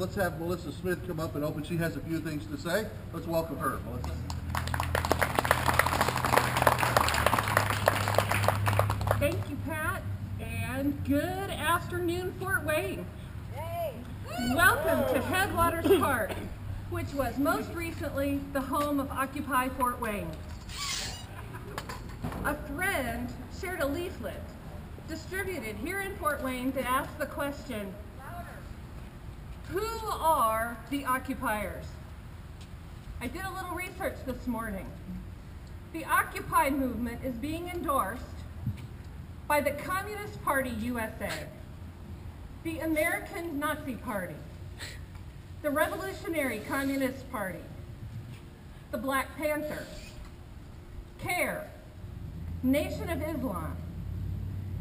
Let's have Melissa Smith come up and open. She has a few things to say. Let's welcome her, Melissa. Thank you, Pat, and good afternoon, Fort Wayne. Hey. Welcome to Headwaters Park, which was most recently the home of Occupy Fort Wayne. A friend shared a leaflet distributed here in Fort Wayne that asked the question, who are the occupiers? I did a little research this morning. The Occupy movement is being endorsed by the Communist Party USA, the American Nazi Party, the Revolutionary Communist Party, the Black Panthers, CARE, Nation of Islam,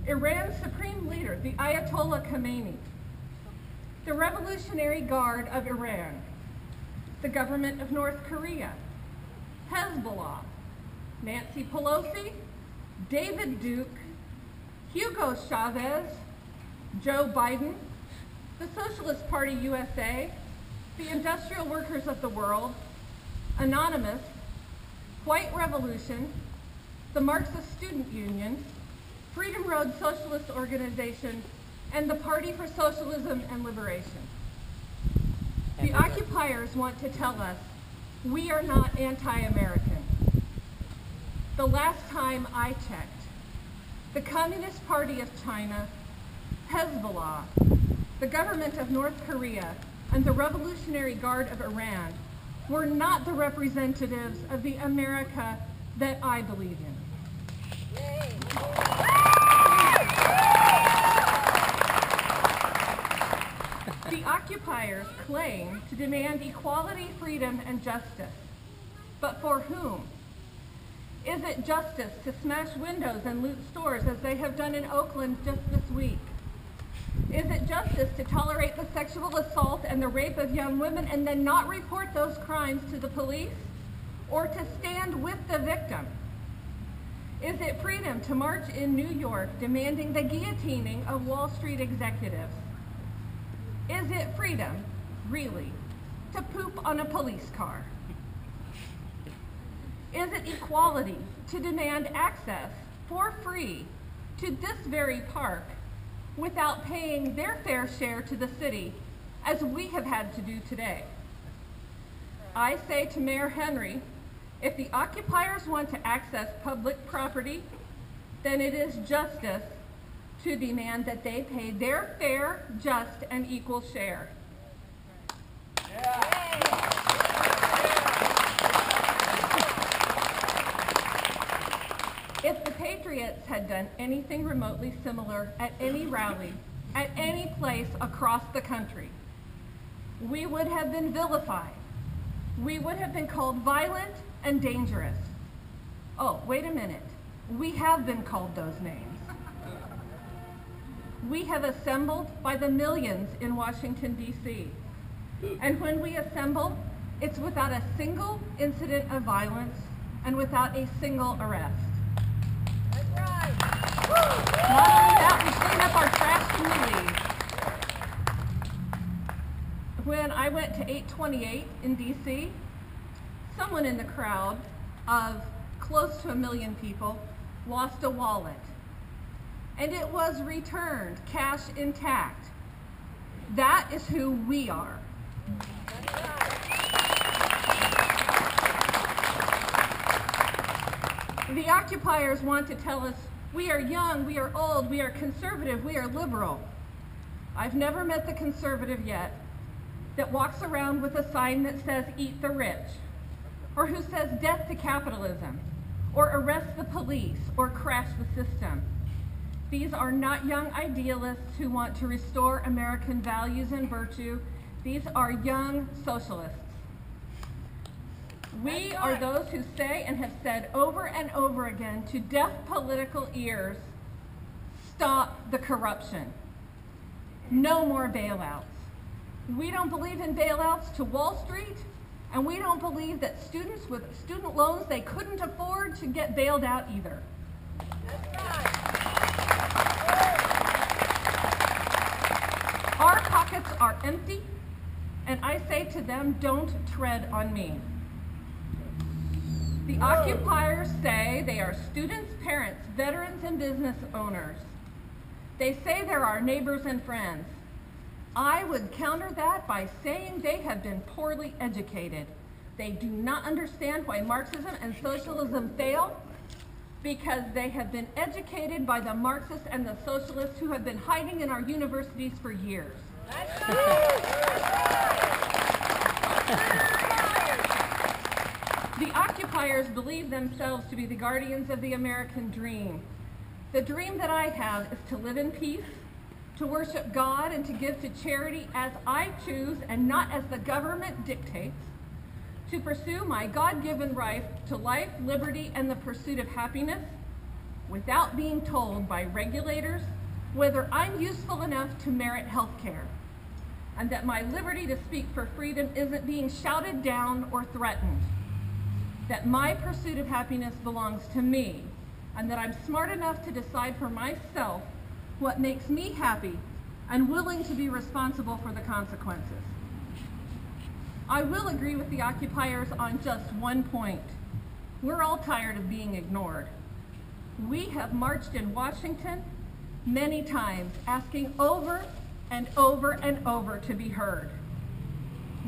Iran's Supreme Leader, the Ayatollah Khomeini, the Revolutionary Guard of Iran, the government of North Korea, Hezbollah, Nancy Pelosi, David Duke, Hugo Chavez, Joe Biden, the Socialist Party USA, the Industrial Workers of the World, Anonymous, White Revolution, the Marxist Student Union, Freedom Road Socialist Organization, and the Party for Socialism and Liberation. The occupiers want to tell us we are not anti-American. The last time I checked, the Communist Party of China, Hezbollah, the government of North Korea, and the Revolutionary Guard of Iran were not the representatives of the America that I believe in. Yay. The occupiers claim to demand equality, freedom, and justice. But for whom? Is it justice to smash windows and loot stores as they have done in Oakland just this week? Is it justice to tolerate the sexual assault and the rape of young women and then not report those crimes to the police? Or to stand with the victim? Is it freedom to march in New York demanding the guillotining of Wall Street executives? Is it freedom, really, to poop on a police car? Is it equality to demand access for free to this very park without paying their fair share to the city, as we have had to do today? I say to Mayor Henry, if the occupiers want to access public property, then it is justice to demand that they pay their fair, just, and equal share. If the Patriots had done anything remotely similar at any rally, at any place across the country, we would have been vilified. We would have been called violent and dangerous. Oh, wait a minute. We have been called those names. We have assembled by the millions in Washington, D.C. And when we assemble, it's without a single incident of violence and without a single arrest. That's right. Not only that, we clean up our trash and we leave. When I went to 828 in D.C., someone in the crowd of close to 1 million people lost a wallet. And it was returned, cash intact. That is who we are. That's right. The occupiers want to tell us we are young, we are old, we are conservative, we are liberal. I've never met the conservative yet that walks around with a sign that says eat the rich, or who says death to capitalism, or arrest the police, or crash the system. These are not young idealists who want to restore American values and virtue. These are young socialists. We are those who say and have said over and over again to deaf political ears, stop the corruption. No more bailouts. We don't believe in bailouts to Wall Street, and we don't believe that students with student loans they couldn't afford should get bailed out either. That's right. Our pockets are empty, And I say to them, don't tread on me. The occupiers say they are students, parents, veterans, and business owners. They say they're our neighbors and friends. I would counter that by saying they have been poorly educated. They do not understand why Marxism and socialism fail, because they have been educated by the Marxists and the socialists who have been hiding in our universities for years. The occupiers believe themselves to be the guardians of the American dream. The dream that I have is to live in peace, to worship God, and to give to charity as I choose and not as the government dictates, to pursue my God-given right to life, liberty, and the pursuit of happiness without being told by regulators whether I'm useful enough to merit health care, and that my liberty to speak for freedom isn't being shouted down or threatened, that my pursuit of happiness belongs to me, and that I'm smart enough to decide for myself what makes me happy and willing to be responsible for the consequences. I will agree with the occupiers on just one point. We're all tired of being ignored. We have marched in Washington many times, asking over and over and over to be heard.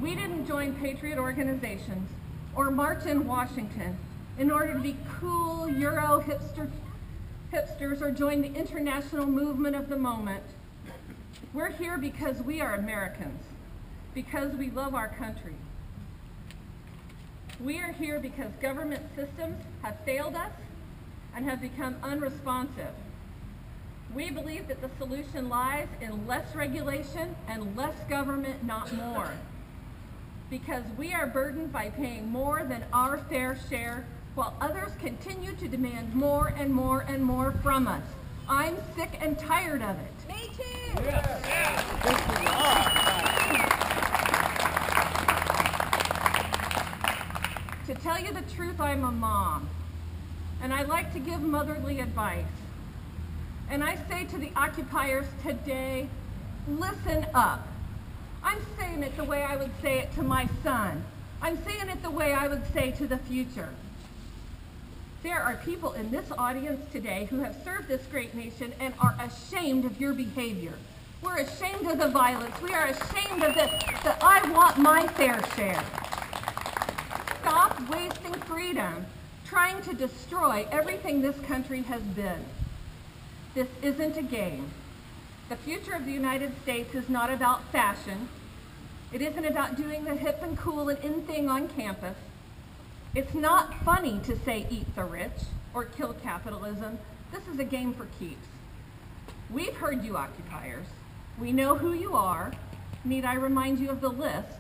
We didn't join patriot organizations or march in Washington in order to be cool Euro hipsters or join the international movement of the moment. We're here because we are Americans, because we love our country. We are here because government systems have failed us and have become unresponsive. We believe that the solution lies in less regulation and less government, not more. Because we are burdened by paying more than our fair share, while others continue to demand more and more and more from us. I'm sick and tired of it. Me too. To tell you the truth, I'm a mom, and I like to give motherly advice. And I say to the occupiers today, listen up. I'm saying it the way I would say it to my son. I'm saying it the way I would say to the future. There are people in this audience today who have served this great nation and are ashamed of your behavior. We're ashamed of the violence. We are ashamed of the I want my fair share. Stop wasting freedom trying to destroy everything this country has been. This isn't a game. The future of the United States is not about fashion. It isn't about doing the hip and cool and in thing on campus. It's not funny to say eat the rich or kill capitalism. This is a game for keeps. We've heard you occupiers. We know who you are. Need I remind you of the list?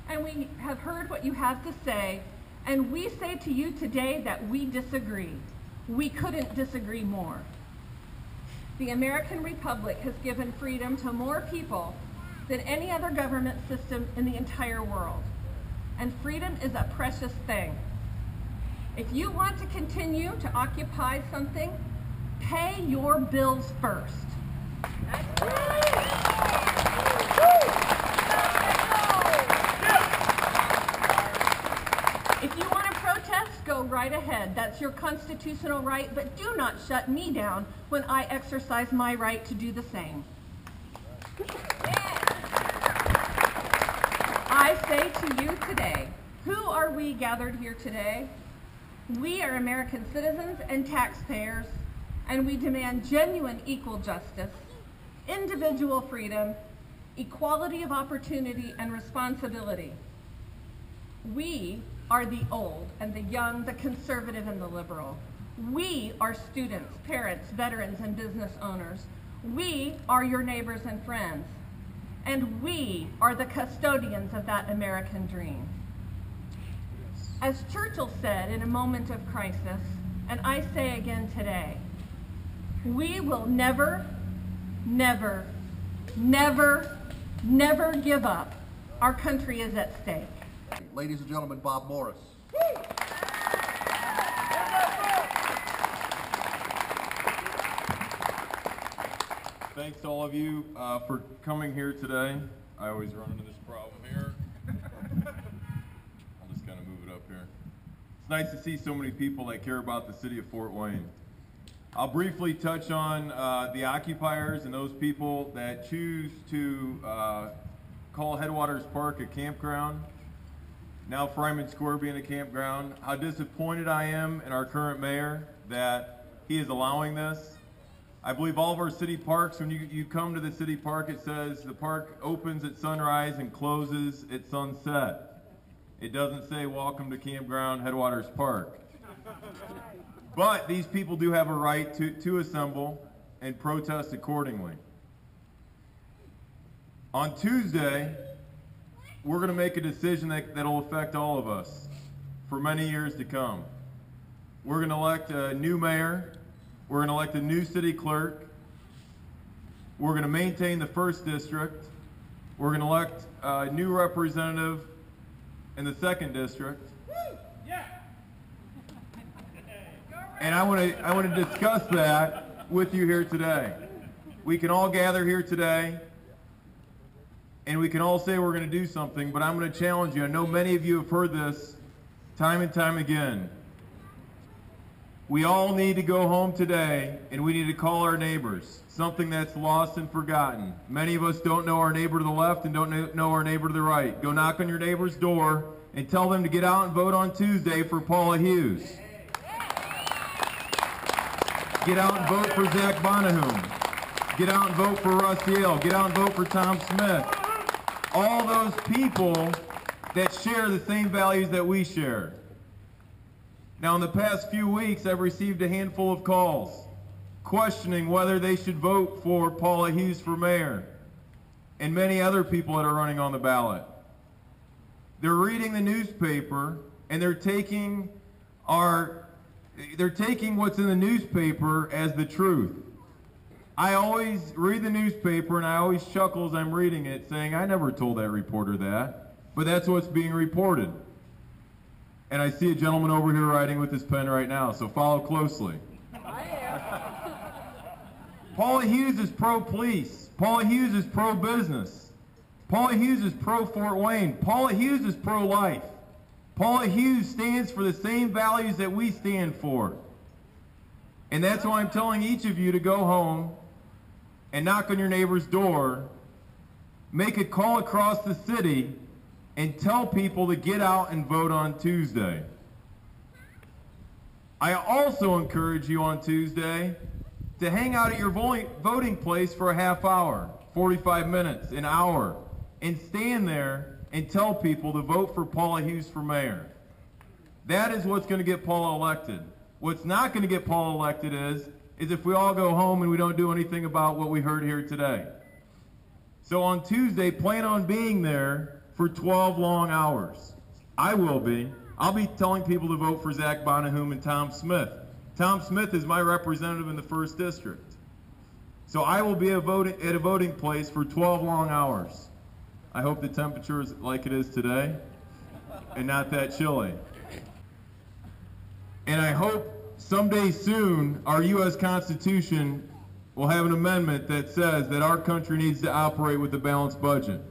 And we have heard what you have to say, and we say to you today that we disagree. We couldn't disagree more. The American Republic has given freedom to more people than any other government system in the entire world. And freedom is a precious thing. If you want to continue to occupy something, pay your bills first. If you want to protest, go right ahead. That's your constitutional right, but do not shut me down when I exercise my right to do the same. I say to you today, who are we gathered here today? We are American citizens and taxpayers, and we demand genuine equal justice, individual freedom, equality of opportunity, and responsibility. We are the old and the young, the conservative and the liberal. We are students, parents, veterans, and business owners. We are your neighbors and friends. And we are the custodians of that American dream. As Churchill said in a moment of crisis, and I say again today, we will never, never, never, never give up. Our country is at stake. Ladies and gentlemen, Bob Morris. Thanks to all of you for coming here today. I always run into this problem here. It's nice to see so many people that care about the city of Fort Wayne. I'll briefly touch on the occupiers and those people that choose to call Headwaters Park a campground, now Fryman Square being a campground. How disappointed I am in our current mayor that he is allowing this. I believe all of our city parks, when you come to the city park, it says the park opens at sunrise and closes at sunset. It doesn't say welcome to Campground Headwaters Park. But these people do have a right to assemble and protest accordingly. On Tuesday, we're going to make a decision that'll affect all of us for many years to come. We're going to elect a new mayor. We're going to elect a new city clerk. We're going to maintain the 1st district. We're going to elect a new representative in the 2nd district. And I want to discuss that with you here today. We can all gather here today and we can all say we're going to do something, but I'm going to challenge you. I know many of you have heard this time and time again. We all need to go home today and we need to call our neighbors, something that's lost and forgotten. Many of us don't know our neighbor to the left and don't know our neighbor to the right. Go knock on your neighbor's door and tell them to get out and vote on Tuesday for Paula Hughes. Get out and vote for Zach Bonahum. Get out and vote for Russ Yale. Get out and vote for Tom Smith. All those people that share the same values that we share. Now, in the past few weeks, I've received a handful of calls questioning whether they should vote for Paula Hughes for mayor and many other people that are running on the ballot. They're reading the newspaper and they're taking what's in the newspaper as the truth. I always read the newspaper and I always chuckle as I'm reading it saying, I never told that reporter that, but that's what's being reported. And I see a gentleman over here writing with his pen right now, so follow closely. Paula Hughes is pro-police. Paula Hughes is pro-business. Paula Hughes is pro-Fort Wayne. Paula Hughes is pro-life. Paula Hughes stands for the same values that we stand for. And that's why I'm telling each of you to go home and knock on your neighbor's door, make a call across the city, and tell people to get out and vote on Tuesday. I also encourage you on Tuesday to hang out at your voting place for a half hour, 45 minutes, an hour, and stand there and tell people to vote for Paula Hughes for mayor. That is what's going to get Paula elected. What's not going to get Paula elected is if we all go home and we don't do anything about what we heard here today. So on Tuesday, plan on being there for 12 long hours. I will be. I'll be telling people to vote for Zach Bonahum and Tom Smith. Tom Smith is my representative in the 1st district. So I will be at a voting place for 12 long hours. I hope the temperature is like it is today and not that chilly. And I hope someday soon our U.S. Constitution will have an amendment that says that our country needs to operate with a balanced budget.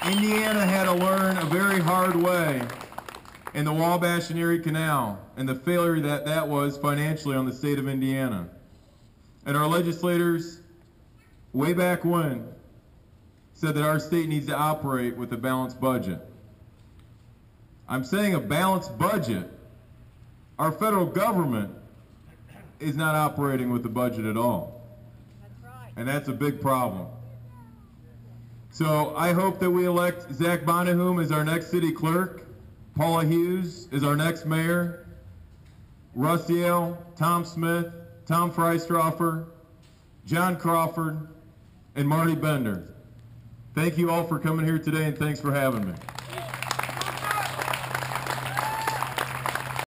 Indiana had to learn a very hard way in the Wabash and Erie Canal and the failure that was financially on the state of Indiana. And our legislators, way back when, said that our state needs to operate with a balanced budget. I'm saying a balanced budget. Our federal government is not operating with the budget at all. That's right. And that's a big problem. So I hope that we elect Zach Bonahum as our next city clerk, Paula Hughes as our next mayor, Russ Yale, Tom Smith, Tom Freistroffer, John Crawford, and Marty Bender. Thank you all for coming here today, and thanks for having me.